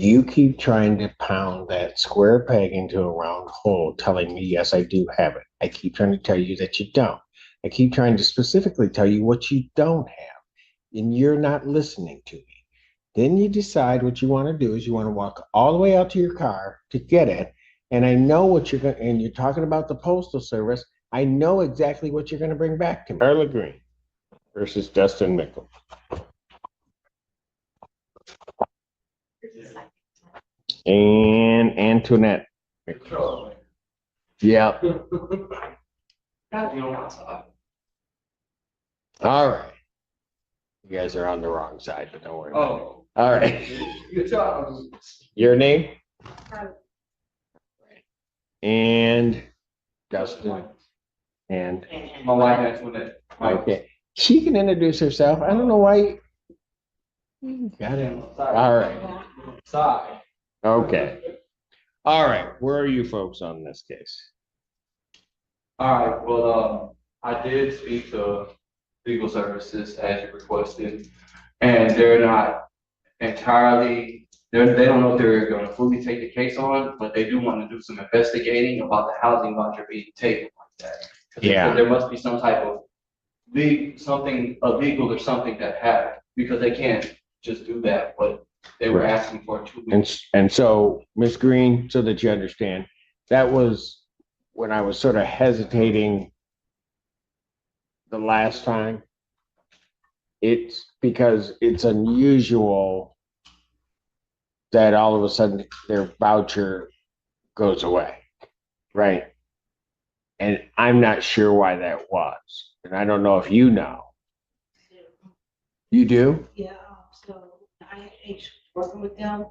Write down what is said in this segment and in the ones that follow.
You keep trying to pound that square peg into a round hole, telling me, yes, I do have it. I keep trying to tell you that you don't. I keep trying to specifically tell you what you don't have, and you're not listening to me. Then you decide what you want to do is you want to walk all the way out to your car to get it. And I know what you're going to, and you're talking about the postal service. I know exactly what you're going to bring back to me. Carla Green versus Dustin Mickle. And Antoinette. Yep. All right. You guys are on the wrong side, but don't worry about it. All right. Your name? And Dustin. And my wife Antoinette. Okay. She can introduce herself. I don't know why. Got it. All right. Sorry. Okay. All right. Where are you folks on this case? All right. Well, I did speak to legal services as you requested, and they're not entirely. They don't know if they're going to fully take the case on, but they do want to do some investigating about the housing voucher being taken like that. Yeah. There must be some type of something illegal or something that happened because they can't just do that. But they were asking for 2 weeks. And so, Ms. Green, so that you understand, that was when I was sort of hesitating the last time. It's because it's unusual that all of a sudden their voucher goes away, right? And I'm not sure why that was. And I don't know if you know. You do? Yeah, so I was working with them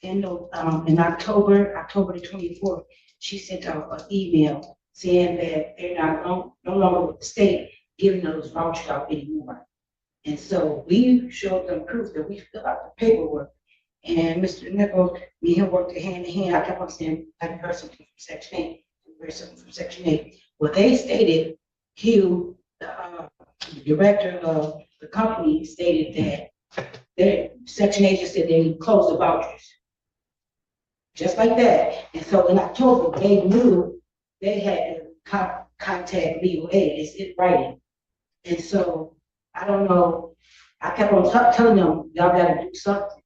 in October the 24th. She sent out an email saying that they're not no longer with the state giving those vouchers out anymore. And so we showed them proof that we filled out the paperwork. And Mr. Nichols, me and him worked hand in hand. I kept on saying, I heard something from Section 8. I heard something from Section 8. Well, they stated, Hugh, the director of the company, stated that Section 8 just said they closed the vouchers. Just like that. And so in October, they knew they had to contact legal aid. It's in writing. And so I don't know. I kept on telling them, y'all got to do something.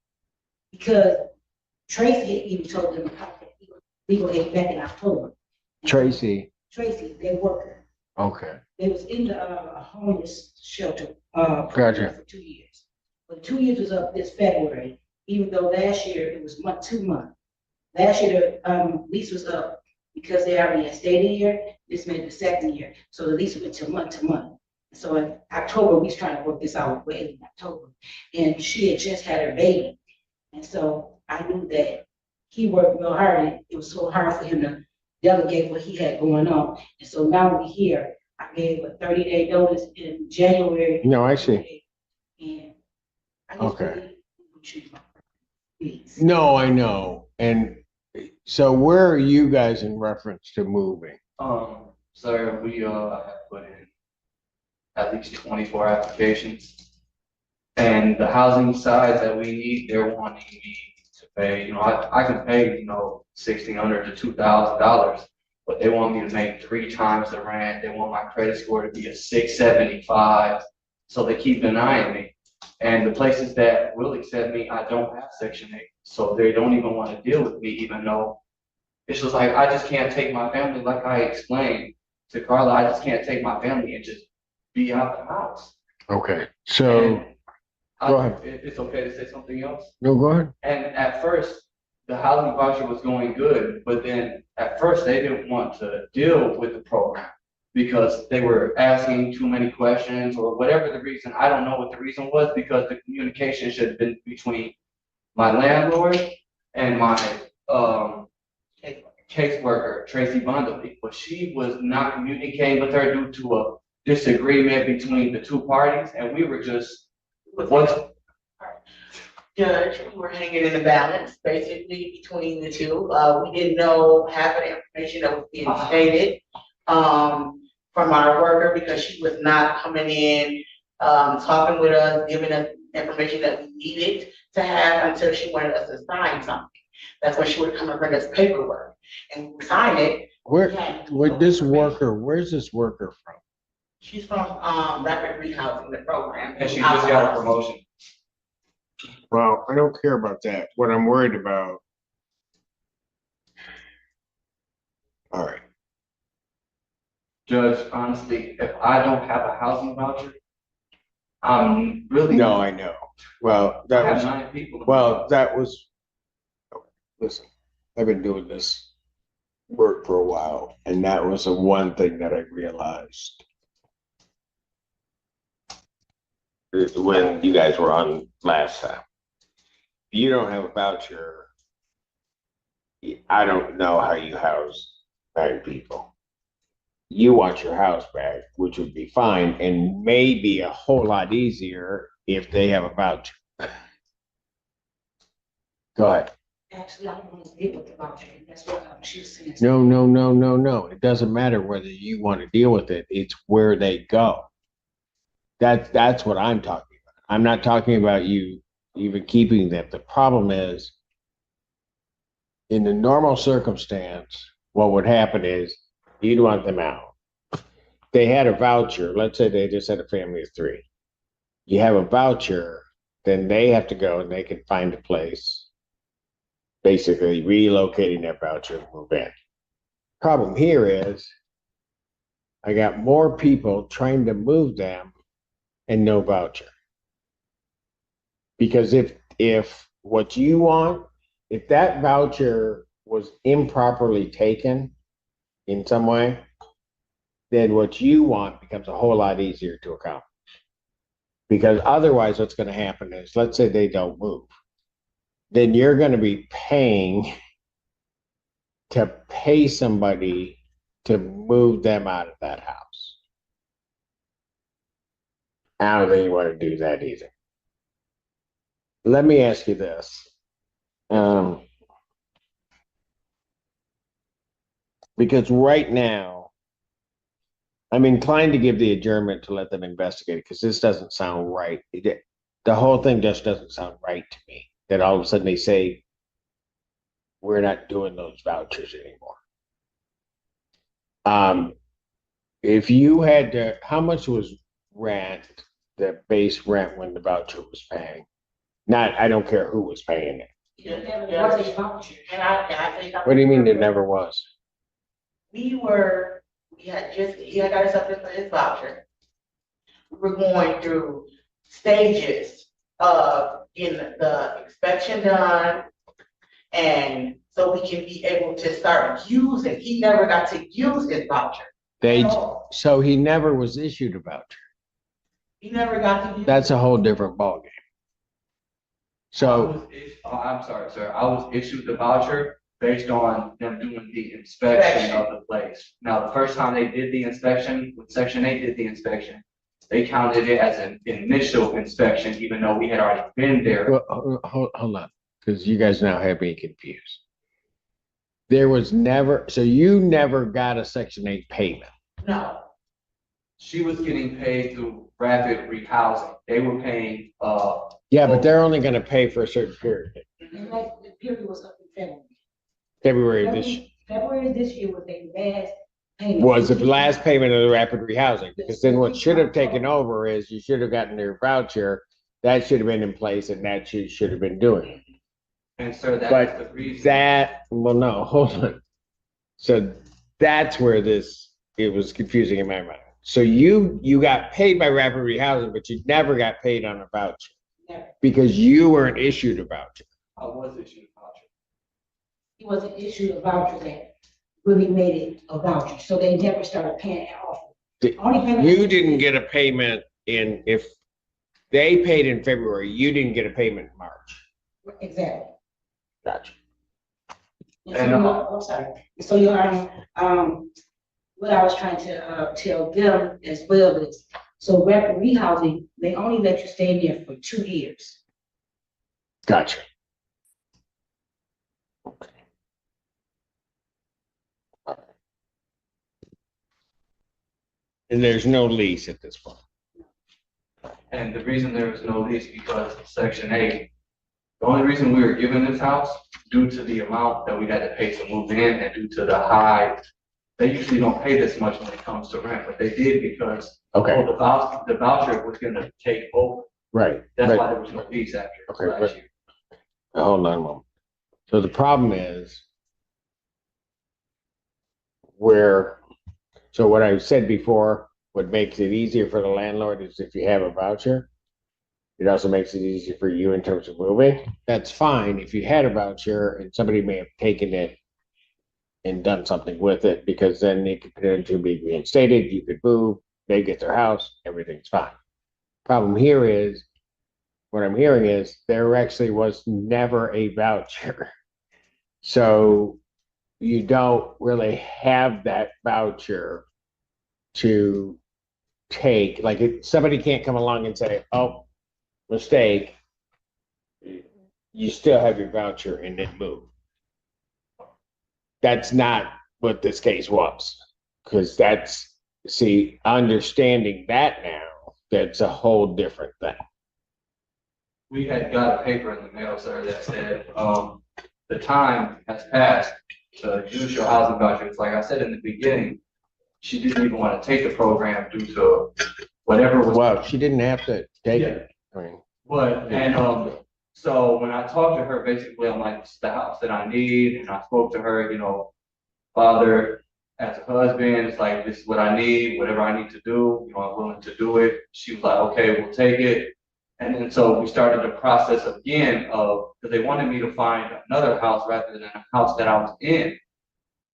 Because Tracy even told them to contact legal aid back in October. Tracy, their worker. okay. They was in the homeless shelter Gotcha. for 2 years. But 2 years was up this February, even though last year it was 2 months. Last year the lease was up because they already had stayed a year. This made the second year. So the lease went to month. So in October, we was trying to work this out way in October. And she had just had her baby. And so I knew that he worked real hard, and it was so hard for him to delegate what he had going on. And so now we're here. I gave a 30-day notice in January. No, I see. And I just Okay. please. No, I know. And so where are you guys in reference to moving? Sir, we have put in at least 24 applications. And the housing size that we need, they're wanting me to pay, I can pay, $1,600 to $2,000, but they want me to make 3 times the rent. They want my credit score to be a 675. So they keep denying me. And the places that will accept me, I don't have Section 8. So they don't even want to deal with me, even though it's just like, I just can't take my family, like I explained to Carla, I just can't take my family and just be out the house. Okay. So go ahead. It's okay to say something else? No, go ahead. And at first, the housing voucher was going good, but then at first they didn't want to deal with the program because they were asking too many questions or whatever the reason. I don't know what the reason was, because the communication should have been between my landlord and my caseworker, Tracy Bundley, but she was not communicating with her due to a disagreement between the two parties, and we were just Judge, we were hanging in the balance basically between the two. We didn't know half of the information that was being stated from our worker, because she was not coming in, talking with us, giving us information that we needed. to have until she wanted us to sign something. That's when she would come and bring us paperwork and we sign it. Where's this worker from? She's from, Rapid Rehousing, the program. And she just got a promotion. Well, I don't care about that. What I'm worried about. All right. Judge, honestly, if I don't have a housing voucher, I'm really. No, I know. Well, I that have was, 9 people. well, that was, listen, I've been doing this work for a while, and that was the one thing that I realized when you guys were on last time. If you don't have a voucher, I don't know how you house 9 people. You want your house back, which would be fine, and maybe a whole lot easier if they have a voucher. Go ahead. Actually, I don't want to deal with the voucher. That's what she was saying. No. It doesn't matter whether you want to deal with it. It's where they go. That's what I'm talking about. I'm not talking about you even keeping them. The problem is, in the normal circumstance, what would happen is you'd want them out. They had a voucher. Let's say they just had a family of 3. You have a voucher, then they have to go and they can find a place, basically relocating that voucher and move in. Problem here is I got more people trying to move them and no voucher. Because if what you want, if that voucher was improperly taken in some way, then what you want becomes a whole lot easier to accomplish. Because otherwise, what's going to happen is, let's say they don't move, then you're going to be paying to pay somebody to move them out of that house. I don't think you want to do that either. Let me ask you this. Because right now, I'm inclined to give the adjournment to let them investigate it, because this doesn't sound right. The whole thing just doesn't sound right to me, that all of a sudden they say, we're not doing those vouchers anymore. If you had to, how much was rent, the base rent when the voucher was paying? Not, I don't care who was paying it. What is voucher? And I think. What do you mean it never was? He had got us up for his voucher. We were going through stages of getting the inspection done. And so we can be able to start using, he never got to use his voucher. So he never was issued a voucher. He never got to use. That's a whole different ballgame. So, I'm sorry, sir. I was issued the voucher based on them doing the inspection of the place. Now, the first time they did the inspection, when Section 8 did the inspection, they counted it as an initial inspection, even though we had already been there. well, hold on, because you guys now have me confused. There was never, so you never got a Section 8 payment. No, She was getting paid through Rapid Rehousing. They were paying, Yeah, but they're only gonna pay for a certain period. And like, the period was up in February. February of this February this year was their last payment. was the last payment of the rapid rehousing, because then what should have taken over is you should have gotten their voucher. That should have been in place, and that should have been doing it. and sir, that's But the reason. well, no, hold on. So that's where it was confusing in my mind. So you got paid by rapid rehousing, but you never got paid on a voucher. Never. Because you weren't issued a voucher. I was issued a voucher. He wasn't issued a voucher that really made it a voucher, so they never started paying it off. You didn't get a payment if they paid in February, you didn't get a payment in March. Exactly. Gotcha. And so, I'm sorry. So your what I was trying to tell them as well is, so rapid rehousing, they only let you stay there for 2 years. Gotcha. And there's no lease at this point. And the reason there was no lease because Section 8 The only reason we were given this house, due to the amount that we had to pay to move in and due to the high, they usually don't pay this much when it comes to rent, but they did because Okay, the voucher was gonna take over. right. That's But- why there was no fees after Okay, last but- year. Hold on a moment. So the problem is so what I said before, what makes it easier for the landlord is if you have a voucher. It also makes it easier for you in terms of moving. That's fine if you had a voucher and somebody may have taken it and done something with it, because then they could potentially be reinstated, you could move, they get their house, everything's fine. Problem here is, what I'm hearing is there actually was never a voucher. So you don't really have that voucher to take, like somebody can't come along and say, oh, mistake. You still have your voucher and then move. That's not what this case was. Because understanding that now, that's a whole different thing. We had got a paper in the mail, sir, that said, the time has passed to use your housing vouchers. Like I said in the beginning, she didn't even want to take the program due to whatever was. Well, she didn't have to take it. I mean, So when I talked to her, basically, I'm like, it's the house that I need, and I spoke to her, father, as a husband, it's like, this is what I need, whatever I need to do, I'm willing to do it. She was like, okay, we'll take it. And then so we started the process again because they wanted me to find another house rather than a house that I was in.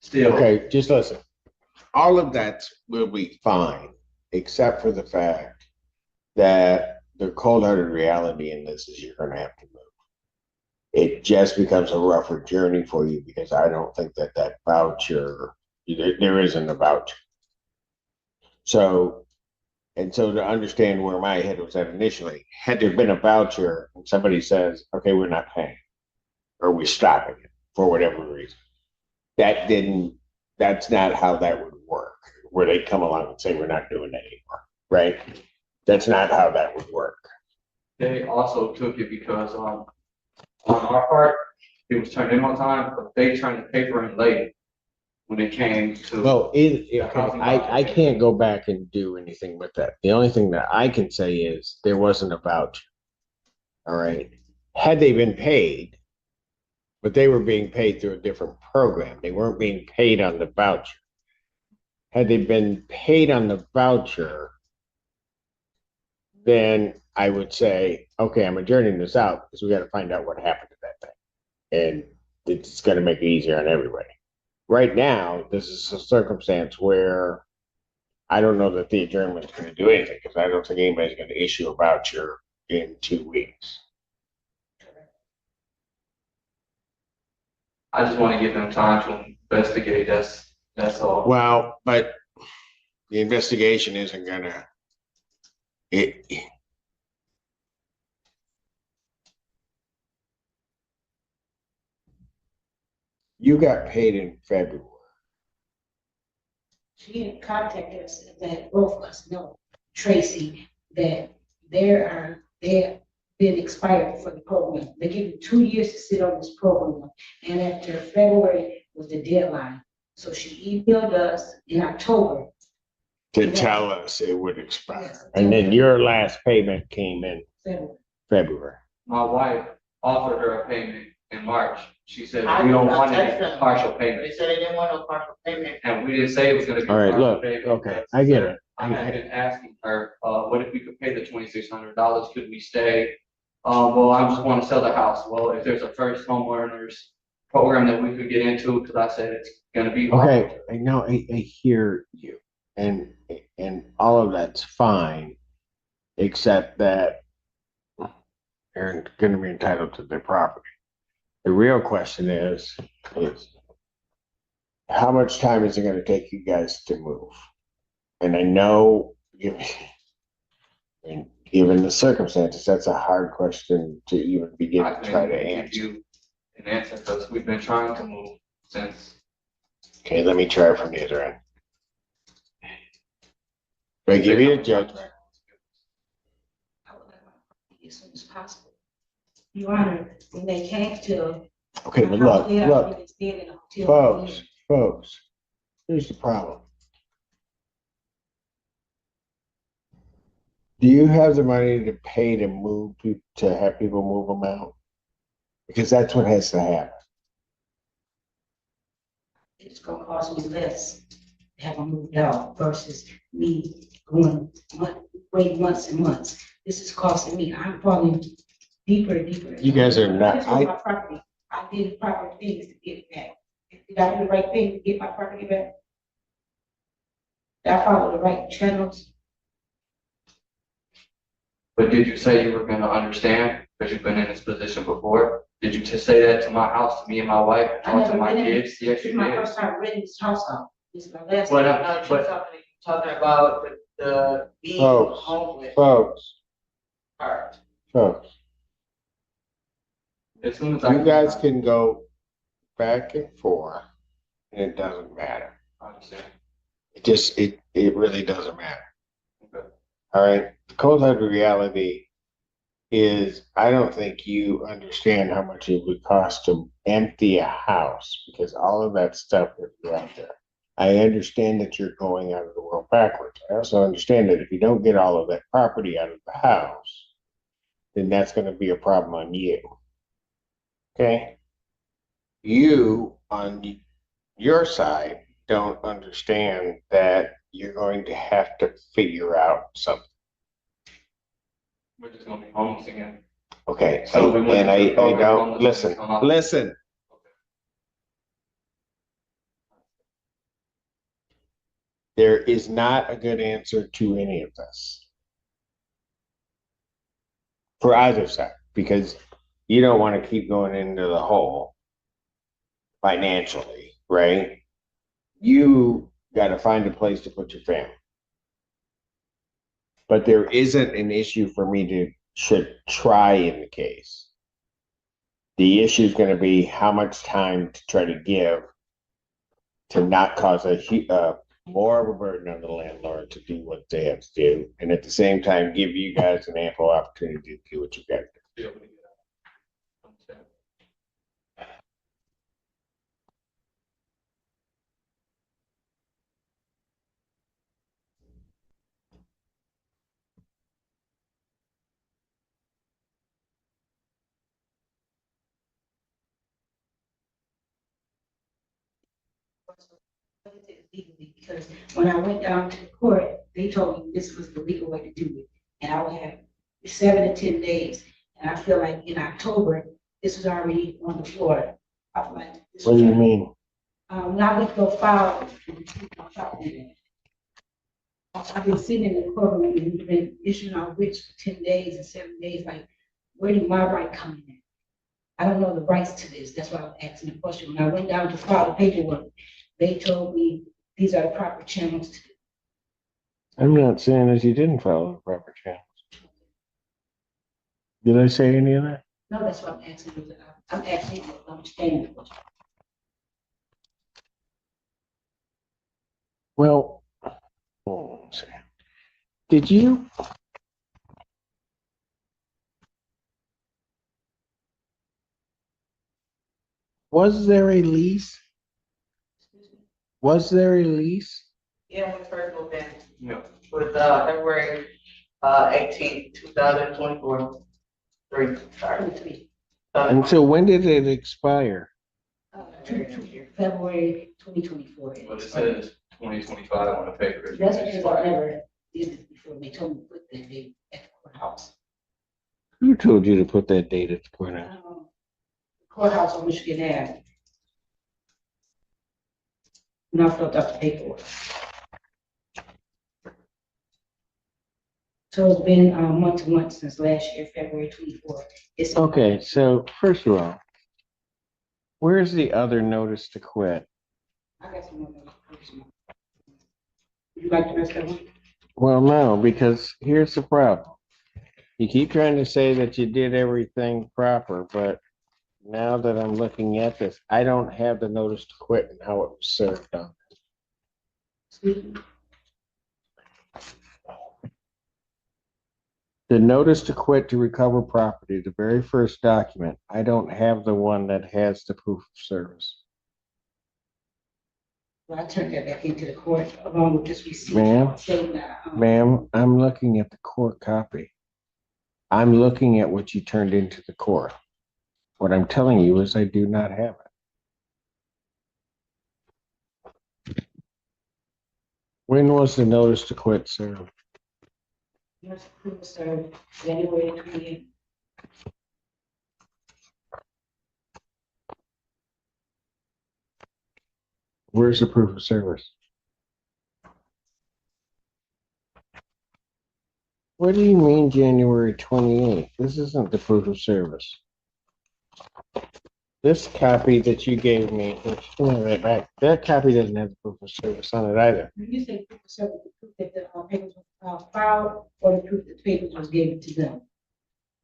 Still. okay, just listen. All of that will be fine, except for the fact that the cold-hearted reality in this is you're going to have to move. It just becomes a rougher journey for you because I don't think that voucher, there isn't a voucher. So to understand where my head was at initially, had there been a voucher and somebody says, okay, we're not paying, or we're stopping it for whatever reason, that's not how that would work, where they come along and say, we're not doing that anymore, right? That's not how that would work. They also took it because on our part, it was turned in on time, but they turned the paper in late when it came to. Well, I can't go back and do anything with that. The only thing that I can say is there wasn't a voucher. All right. Had they been paid, but they were being paid through a different program. They weren't being paid on the voucher. Had they been paid on the voucher, then I would say, okay, I'm adjourning this out because we got to find out what happened to that thing. And it's going to make it easier on everybody. Right now, this is a circumstance where I don't know that the adjournment is going to do anything because I don't think anybody's going to issue a voucher in 2 weeks. I just want to give them time to investigate. That's all. Well, but the investigation isn't going to. You got paid in February. She had contacted us, that both of us know, Tracy, that they're been expired for the program. They give you 2 years to sit on this program. And after February was the deadline. So she emailed us in October. To tell us it would expire. Yes. And then your last payment came in February. My wife offered her a payment in March. She said, I we don't did not want text any them. partial They payment. said they didn't want no partial payment. And we didn't say it was gonna be. All right, partial look, payment. okay, I get it. I had been asking her, what if we could pay the $2,600? Could we stay? Well, I just want to sell the house. Well, if there's a first homeowners program that we could get into, because I said it's gonna be. Okay, I know, I hear you, and all of that's fine, except that they're gonna be entitled to their property. The real question is how much time is it gonna take you guys to move? And I know, given the circumstances, that's a hard question to even begin to try to answer. You an answer, because we've been trying to move since. Okay, let me try from the other end. Do I give you a judgment? As soon as possible. Your Honor, when they came to. Okay, my but house, look, they had look, already been staying in a hotel for years. folks, here's the problem. Do you have the money to pay to move people, to have people move them out? Because that's what has to happen. It's gonna cost me less to have them moved out versus me going, wait months and months. This is costing me, I'm falling deeper and deeper. You guys are not- This was my property. I did proper things to get it back. Did I do the right thing to get my property back? Did I follow the right channels? But did you say you were gonna understand, because you've been in this position before? Did you just say that to my house, to me and my wife, and I talk to never my been in- kids? Yes, This you is my did. first time renting this house out. This is my last. But, time. No, she's but talking about the being Folks, homeless folks, part. folks, as soon as I. you guys can go back and forth, and it doesn't matter. I understand. It really doesn't matter. Okay. All right. The cold hard reality is I don't think you understand how much it would cost to empty a house because all of that stuff would be out there. I understand that you're going out of the world backwards. I also understand that if you don't get all of that property out of the house, then that's going to be a problem on you. Okay? You, on your side, don't understand that you're going to have to figure out something. We're just gonna be homeless again. Okay, So we went and I into program don't, homeless listen, and come out. listen. There is not a good answer to any of this. For either side, because you don't want to keep going into the hole financially, right? You got to find a place to put your family. But there isn't an issue for me to should try in the case. The issue is going to be how much time to try to give to not cause more of a burden on the landlord to do what they have to do, and at the same time give you guys an ample opportunity to do what you got to do. Be able to get out. Understand. Legally, because when I went down to the court, they told me this was the legal way to do it. And I would have 7 to 10 days. And I feel like in October, this was already on the floor. I feel like this What do you was- mean? When I went to go file, I've been sitting in the courtroom and we've been issuing our writs for 10 days and 7 days, like, where do my right come in? I don't know the rights to this, that's why I'm asking the question. When I went down to file the paperwork, they told me these are the proper channels to do. I'm not saying that you didn't follow the proper channels. Did I say any of that? No, that's what I'm asking you. I'm asking you to understand the question. Well, hold on a second. Did you? Was there a lease? Was there a lease? Yeah, when we first moved in, No. was February 18th, 2024. Sorry. 23, And so when did it expire? February 2024. But it says 2025 on the paper. That's because I never did this before. They told me to put that date at the courthouse. Who told you to put that date at the courthouse? Courthouse on Michigan Ave. And I filled out the paperwork. So it's been month to month since last year, February 24th. It's Okay, so first of all, where's the other notice to quit? I got some more. Would you like the rest of them? Well, no, because here's the problem. You keep trying to say that you did everything proper, but now that I'm looking at this, I don't have the notice to quit and how it was served on. Excuse me? The notice to quit to recover property, the very first document, I don't have the one that has the proof of service. Well, I turned that back into the court along with this receipt. Ma'am? Saying that, Ma'am, I'm looking at the court copy. I'm looking at what you turned into the court. What I'm telling you is I do not have it. When was the notice to quit served? Yes, proof of service, January 28th. Where's the proof of service? What do you mean January 28th? This isn't the proof of service. This copy that you gave me, right back, that copy doesn't have the proof of service on it either. When you say proof of service, the proof that the papers were filed or the proof that the papers was given to them?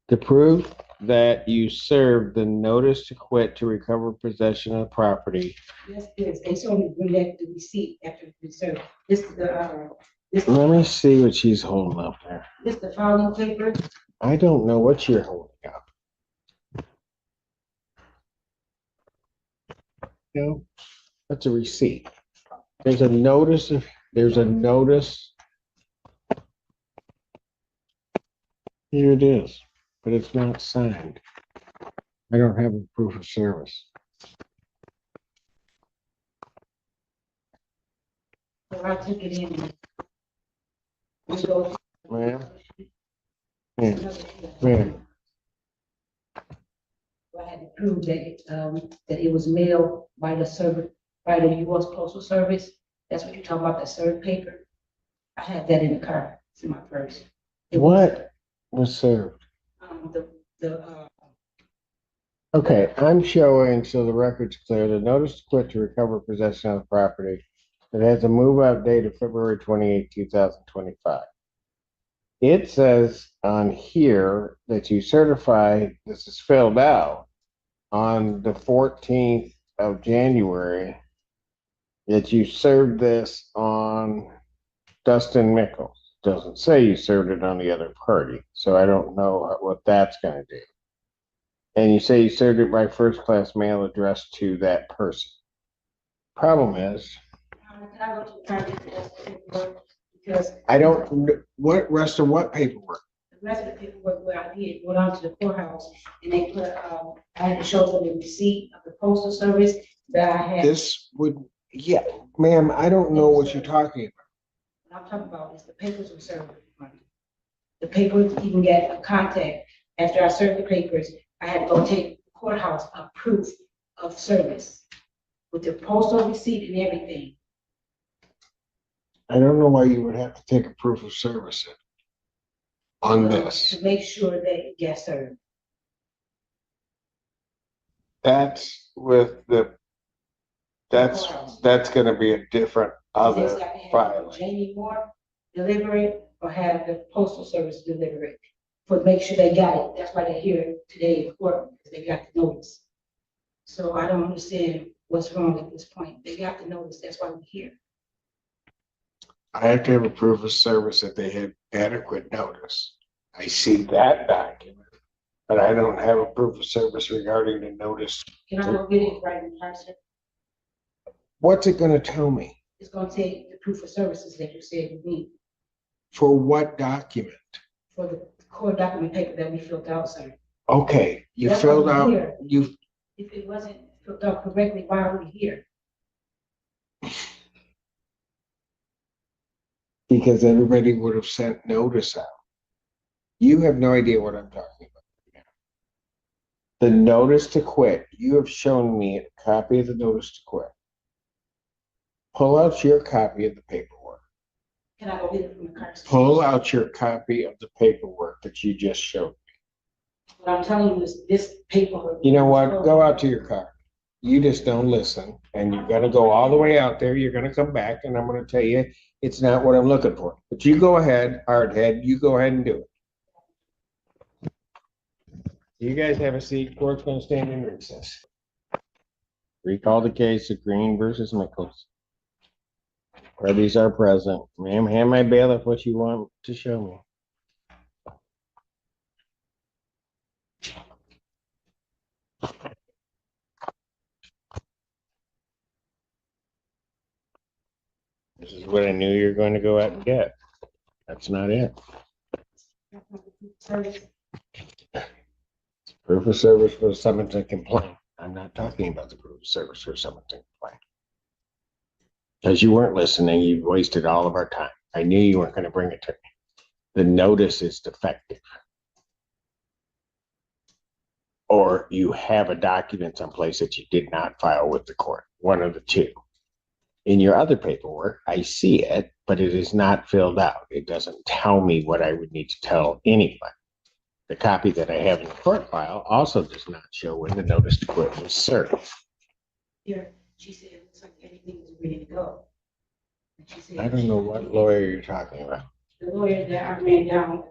The proof that you served the notice to quit to recover possession of property. Yes, yes, they told me to bring back the receipt after the served. This is the, Let me see what she's holding up there. this the filing paper. I don't know what you're holding up. No, that's a receipt. There's a notice. Here it is, but it's not signed. I don't have a proof of service. So I took it in. We go. Ma'am? Ma'am, I had to prove that it was mailed by the server, by the US Postal Service. That's what you're talking about, the served paper. I had that in the car, it's in my purse. what was served? The Okay, I'm showing, so the record's clear, the notice to quit to recover possession of the property. It has a move-out date of February 28, 2025. It says on here that you certify this is filled out on the 14th of January, that you served this on Dustin Mickles. Doesn't say you served it on the other party, so I don't know what that's going to do. And you say you served it by first-class mail addressed to that person. Problem is, because I don't, what rest of what paperwork? the rest of the paperwork where I did, went on to the courthouse and they put, I had to show them the receipt of the postal service that I had. This would, yeah, ma'am, I don't know what you're talking What I'm talking about is the papers were served. The papers even get a contact. After I served the papers, I had to go take the courthouse a proof of service with the postal receipt and everything. about. I don't know why you would have to take a proof of service on this. To make sure that it gets served. That's with the, that's gonna be a different other They have to have filing. Jamie Moore deliver it or have the postal service deliver it, for make sure they got it. That's why they're here today in court, because they got the notice. So I don't understand what's wrong at this point. They got the notice, that's why we're here. I have to have a proof of service that they had adequate notice. I see that document, but I don't have a proof of service regarding the notice. Can I go get it right in person? What's it gonna tell me? It's gonna take the proof of services that you said you need For what document? for the court document paper that we filled out, sir. Okay, you That's filled why we're out, here. you, If it wasn't filled out correctly, why are we here? because everybody would have sent notice out. You have no idea what I'm talking about. The notice to quit, you have shown me a copy of the notice to quit. Pull out your copy of the paperwork. Can I go get it from the car? Pull out your copy of the paperwork that you just showed. What I'm telling you is this paper. You know what? Go out to your car. You just don't listen, and you're gonna go all the way out there. You're gonna come back, and I'm gonna tell you it's not what I'm looking for. But you go ahead, hardhead. You go ahead and do it. You guys have a seat. Court's gonna stand in recess. Recall the case of Green versus Mickles. Parties are present. Ma'am, hand my bailiff what you want to show me. This is what I knew you were going to go out and get. That's not it. Service. Proof of service for a summons and complaint. I'm not talking about the proof of service for a summons and complaint. Because you weren't listening, you wasted all of our time. I knew you weren't going to bring it to me. The notice is defective. Or you have a document someplace that you did not file with the court. One of the two. In your other paperwork, I see it, but it is not filled out. It doesn't tell me what I would need to tell anyone. The copy that I have in the court file also does not show when the notice to quit was served. Here, she said it looks like everything is ready to go. And she said I don't know what lawyer you're talking about. the lawyer that I ran down,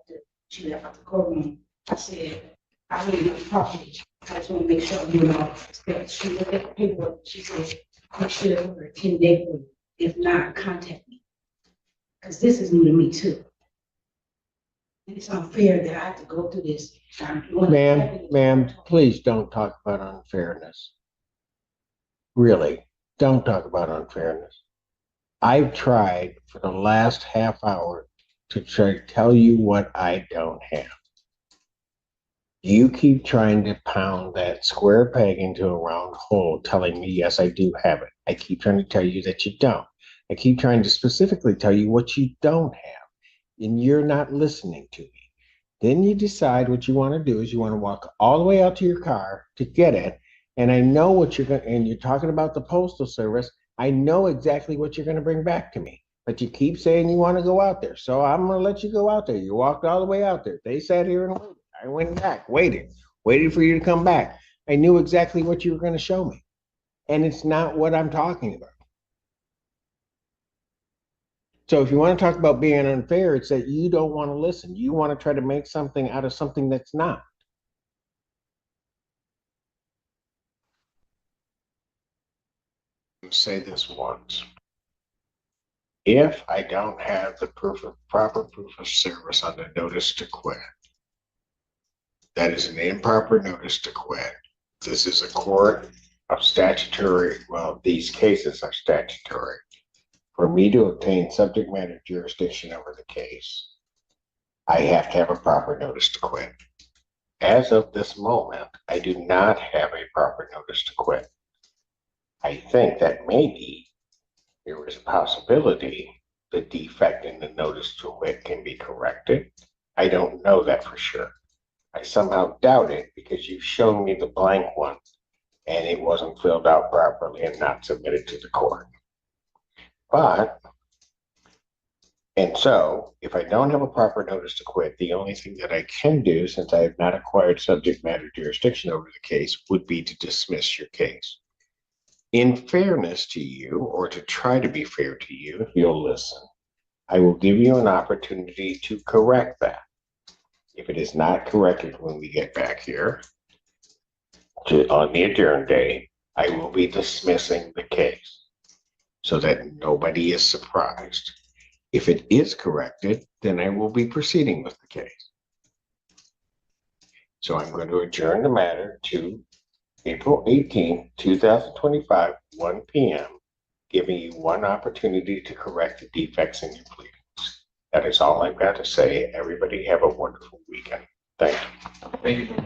she left out the courtroom. I said, I really want property. I just want to make sure you know that she looked at the paperwork. She said, I should have over 10 days. If not, contact me. Because this is new to me too. And it's unfair that I have to go through this. Ma'am, please don't talk about unfairness. Really, don't talk about unfairness. I've tried for the last half hour to try to tell you what I don't have. You keep trying to pound that square peg into a round hole, telling me, yes, I do have it. I keep trying to tell you that you don't. I keep trying to specifically tell you what you don't have, and you're not listening to me. Then you decide what you want to do is you want to walk all the way out to your car to get it. And I know what you're going to, and you're talking about the postal service. I know exactly what you're going to bring back to me, but you keep saying you want to go out there. So I'm going to let you go out there. You walked all the way out there. They sat here and waited. I went back, waited for you to come back. I knew exactly what you were going to show me. And it's not what I'm talking about. So if you want to talk about being unfair, it's that you don't want to listen. You want to try to make something out of something that's not. I'll say this once. If I don't have the proper proof of service on the notice to quit, that is an improper notice to quit. This is a court of statutory, well, these cases are statutory. For me to obtain subject matter jurisdiction over the case, I have to have a proper notice to quit. As of this moment, I do not have a proper notice to quit. I think that maybe there is a possibility the defect in the notice to quit can be corrected. I don't know that for sure. I somehow doubt it because you've shown me the blank one and it wasn't filled out properly and not submitted to the court. And so if I don't have a proper notice to quit, the only thing that I can do, since I have not acquired subject matter jurisdiction over the case, would be to dismiss your case. In fairness to you, or to try to be fair to you, if you'll listen, I will give you an opportunity to correct that. If it is not corrected when we get back here on the adjourn day, I will be dismissing the case so that nobody is surprised. If it is corrected, then I will be proceeding with the case. So I'm going to adjourn the matter to April 18, 2025, 1 p.m., giving you one opportunity to correct the defects in your pleadings. That is all I've got to say. Everybody have a wonderful weekend. Thank you. Thank you.